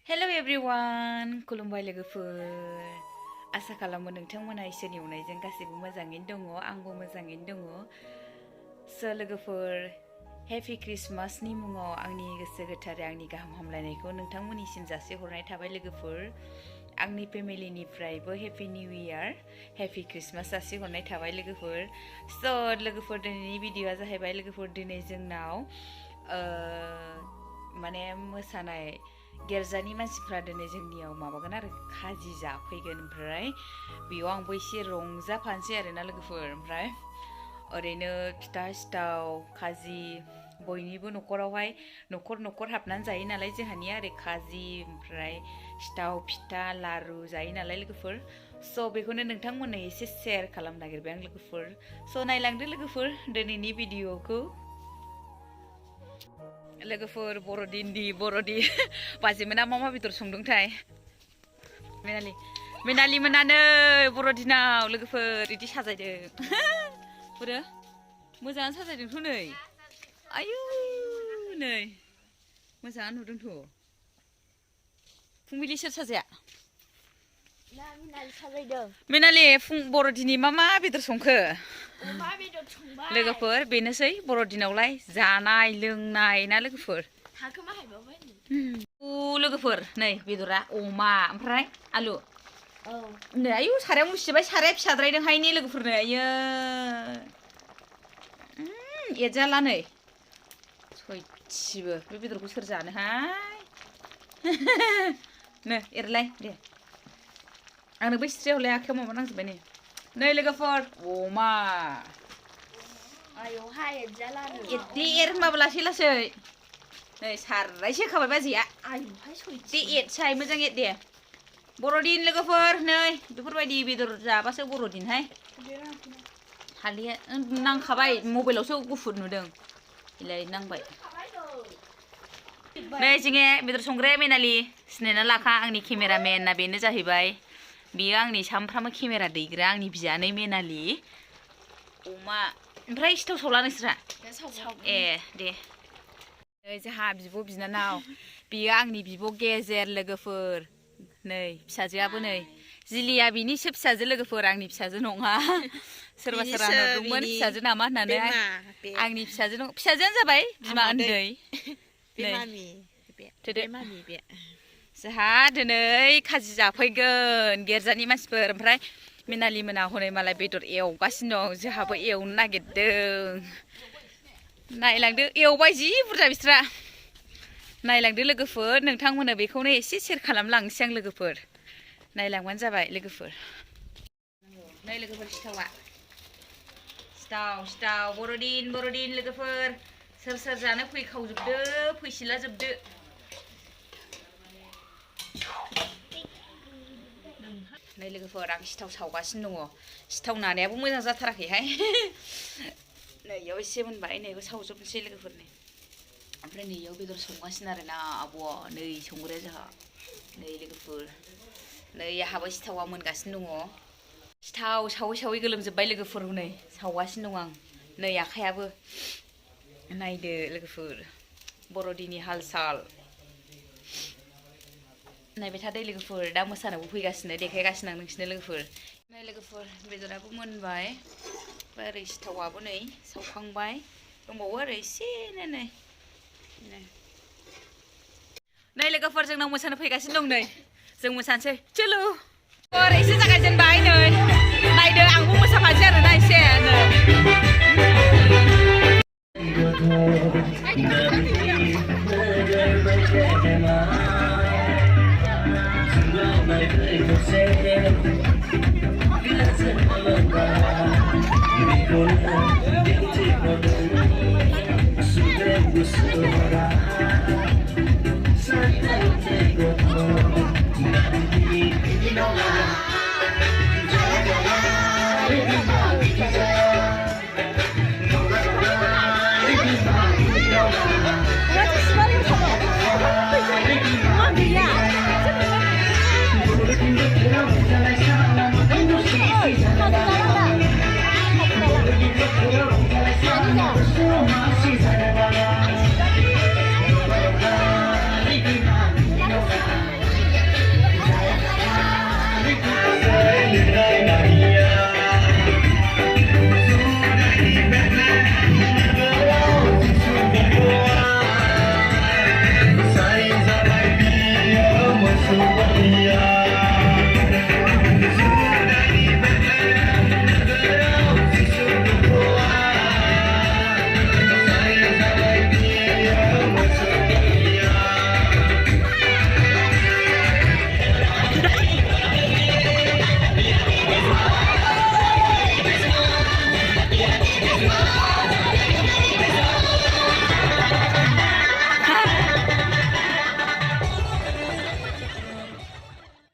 Hello everyone, खुलुमबाय लोगोफोर। आसा खालामो नोंथांमोना इसोरनि अननायजों गासैबो मोजाङैनो दङ, आंबो मोजाङैनो दङ। स' लोगोफोर, हेपि क्रिसमासनि मुङाव आंनि गोसो गोथारै आंनि गाहाम हामलायनायखौ नोंथांमोननिसिम जासिहरनाय थाबाय लोगोफोर। आंनि फेमिलिनिफ्रायबो happy new year, happy Christmas जासिहरनाय थाबाय लोगोफोर। स' लोगोफोर, दिनैनि भिडिअ'आ जाहैबाय लोगोफोर, दिनै जोंनाव माने मोसानाय गिर्जानि मानसिफ्रा दिनै जोंनियाव माबागोन आरो खाजि जाफैगोन। ओमफ्राय बेयाव आंबो एसे रंजाफानोसै आरोना लोगोफोर। ओमफ्राय ओरैनो फिथा सिथाव खाजि बयनिबो न'खरावहाय न'खर न'खर हाबनानै जायो नालाय जोंहानिया ओरै खाजि ओमफ्राय सिथाव फिथा लारु जायो नालाय लोगोफोर। स' बेखौनो नोंथांमोननो एसे शेयार खालामनो नागिरबाय आं लोगोफोर। स' नायलांदो लोगोफोर दिनैनि भिडिअ'खौ। लोगोफोर, बर'दिन बाजैमोना मा बेदर संदोंथाय? मेनालि मोनानो बर'दिनाव लोगोफोर इदि साजायदों। बोरो मोजाङानो साजायदोंथ' नै। आयु नै मोजाङानो नुदोंथ'। फुंबिलि सोर साजाया? मेनालि साजायदों। मेनालि बर'दिननि मा बेदर संखो? अमा बेदर संबाय। लोगोफोर, बेनोसै बर'दिनावलाय जानाय लोंनाय ना लोगोफोर। थाखोमा हायबावबाय लोगोफोर, नै बेदरा अमा ओमफ्राय आलु। औ नै आयु सारायाव मुसिबाय, साराया फिसाद्रायदोंहाय ने लोगोफोरनो। आयो एरजाला नै सयथिबो। बे बेदरखौ सोर जानोहाय? नै एरलाय दे। आंनो बै सिथ्रियावलाय आखाइयाव माबा नांजोब्बाय नै लोगोफोर अमा। आयौहाय एरजालानो। एर होनबाबो लासै लासै। नै सारायसे होखाबाय बाजैया। आयौहाय दे एरसाय मोजां एर दे। बर'दिन लोगोफोर, नै बेफोरबायदि बेदर जाबासो बर'दिनहाय। हालदैया नांखाबाय, मबाइलावसो गुफुर नुदों। इलाय नांबाय। नै जोंनि बेदर संग्राया मेनालि, सिनायना लाखा आंनि केमेरामेनना बेनो जाहैबाय। बियो आंनि सामफ्रामबो केमेरा दैग्रा, आंनि बियानै मेनालि। अमा ओमफ्राय सिथाव सावला नोंस्रा? ए दे। नै जोंहा बिब' बिनानाव, बियो आंनि बिब' गेजेर लोगोफोर। नै फिसाजोआबो नै जिलिया बिनिसो फिसाजो लोगोफोर, आंनि फिसाजो नङा। सोरबा नुदोंमोन फिसाजो नामा होननानै। आंनि फिसाजोआनो जाबाय बिमा उन्दै। जोंहा दिनै खाजि जाफैगोन गिर्जानि मानसिफोर। ओमफ्राय मेनालि मोना हनै मालाय बेदर एवगासिनो दं, जोंहाबो एवनो नागिरदों। नायलांदो, एवबाय जि बुरजा बिस्रा। नायलांदो लोगोफोर, नोंथांमोननो बेखौनो एसे शेयार खालामलांनोसै आं लोगोफोर। नायलांबानो जाबाय लोगोफोर। नै लोगोफोर सिथावा। सिथाव बर'दिन लोगोफोर। सोर जानो फैखावजोबदो, फैसिला जोबदो। नै लोगोफोर, आं सिथाव सावगासिनो दङ। सिथाव नानायाबो मोजां जाथाराखैहाय। नैयाव एसे मोनबाय, नैखौ सावजोबनोसै लोगोफोरनि। ओमफ्राय नैयाव बेदर संगासिनो आरोना आब'आ, नै संग्राया जोंहा। नै लोगोफोर, नै आहाबो सिथावा मोनगासिनो दङ। सिथाव सावै गोलोमजोब्बाय लोगोफोर, नै सावगासिनो दं आं। नै आखाइयाबो नायदो लोगोफोर, बर'दिननि हाल साल। नायबाय थादो लोगोफोर, दा मोसानोबो फैगासिनो, देखायगासिनो आं नोंसिनो लोगोफोर। नै लोगोफोर, बेदराबो मोनबाय। ओमफ्राय ओरै सिथावाबो नै सावखांबाय, दंबावो आरो एसेनो। नै लोगोफोर, जोंनाव मोसानो फैगासिनो दं। नै जों मोसानोसै चलो। एसे जागायजेनबाय, नै नायदो आंबो मोसाफानोसै आरोना एसे।